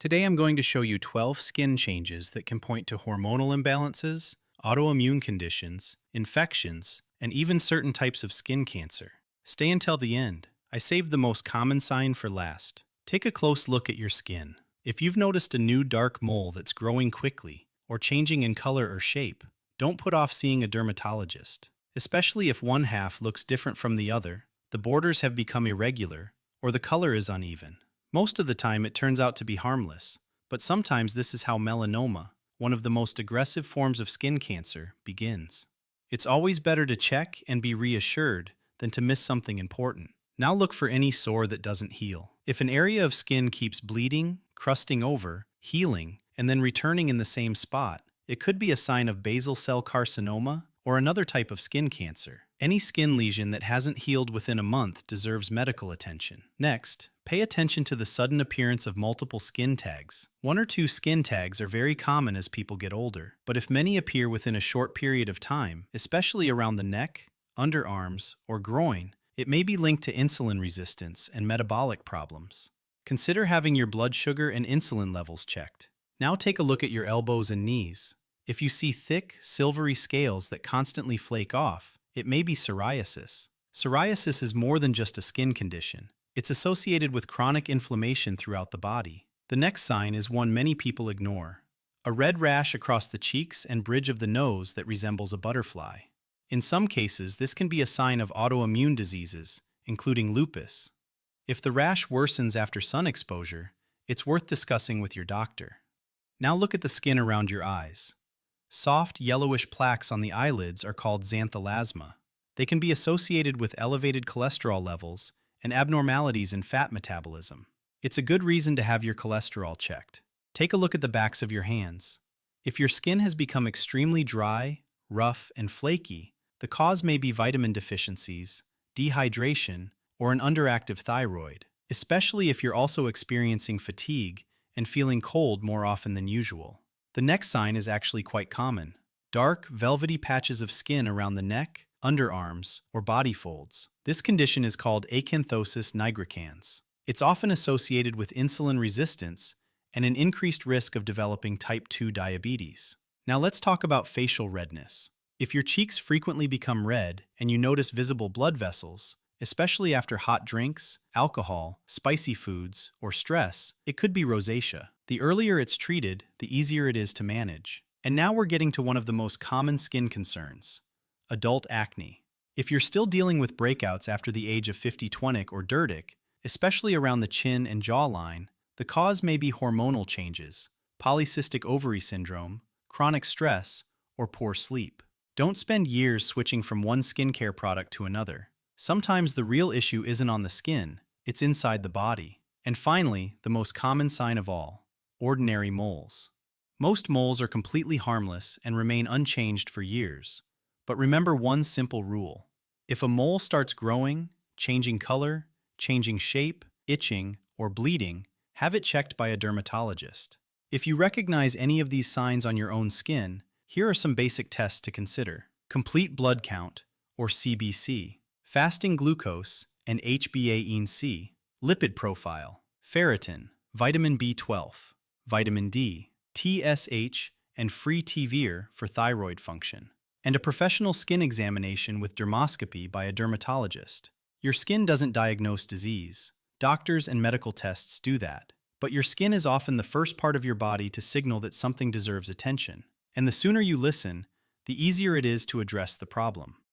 Today I'm going to show you 12 skin changes that can point to hormonal imbalances, autoimmune conditions, infections, and even certain types of skin cancer. Stay until the end. I saved the most common sign for last. Take a close look at your skin. If you've noticed a new dark mole that's growing quickly or changing in color or shape, don't put off seeing a dermatologist. Especially if one half looks different from the other, the borders have become irregular, or the color is uneven. Most of the time it turns out to be harmless, but sometimes this is how melanoma, one of the most aggressive forms of skin cancer, begins. It's always better to check and be reassured than to miss something important. Now look for any sore that doesn't heal. If an area of skin keeps bleeding, crusting over, healing, and then returning in the same spot, it could be a sign of basal cell carcinoma or another type of skin cancer. Any skin lesion that hasn't healed within a month deserves medical attention. Next, pay attention to the sudden appearance of multiple skin tags. One or two skin tags are very common as people get older, but if many appear within a short period of time, especially around the neck, underarms, or groin, it may be linked to insulin resistance and metabolic problems. Consider having your blood sugar and insulin levels checked. Now take a look at your elbows and knees. If you see thick, silvery scales that constantly flake off, it may be psoriasis. Psoriasis is more than just a skin condition. It's associated with chronic inflammation throughout the body. The next sign is one many people ignore: a red rash across the cheeks and bridge of the nose that resembles a butterfly. In some cases, this can be a sign of autoimmune diseases, including lupus. If the rash worsens after sun exposure, it's worth discussing with your doctor. Now look at the skin around your eyes. Soft, yellowish plaques on the eyelids are called xanthelasma. They can be associated with elevated cholesterol levels and abnormalities in fat metabolism. It's a good reason to have your cholesterol checked. Take a look at the backs of your hands. If your skin has become extremely dry, rough, and flaky, the cause may be vitamin deficiencies, dehydration, or an underactive thyroid, especially if you're also experiencing fatigue and feeling cold more often than usual. The next sign is actually quite common: dark, velvety patches of skin around the neck, underarms, or body folds. This condition is called acanthosis nigricans. It's often associated with insulin resistance and an increased risk of developing type 2 diabetes. Now let's talk about facial redness. If your cheeks frequently become red and you notice visible blood vessels, especially after hot drinks, alcohol, spicy foods, or stress, it could be rosacea. The earlier it's treated, the easier it is to manage. And now we're getting to one of the most common skin concerns: adult acne. If you're still dealing with breakouts after the age of 50-20 or dirtic, especially around the chin and jawline, the cause may be hormonal changes, polycystic ovary syndrome, chronic stress, or poor sleep. Don't spend years switching from one skincare product to another. Sometimes the real issue isn't on the skin, it's inside the body. And finally, the most common sign of all: ordinary moles. Most moles are completely harmless and remain unchanged for years. But remember one simple rule: if a mole starts growing, changing color, changing shape, itching, or bleeding, have it checked by a dermatologist. If you recognize any of these signs on your own skin, here are some basic tests to consider: complete blood count, or CBC, fasting glucose and HbA1c, lipid profile, ferritin, vitamin B12, vitamin D, TSH, and free TVR for thyroid function, and a professional skin examination with dermoscopy by a dermatologist. Your skin doesn't diagnose disease. Doctors and medical tests do that. But your skin is often the first part of your body to signal that something deserves attention. And the sooner you listen, the easier it is to address the problem.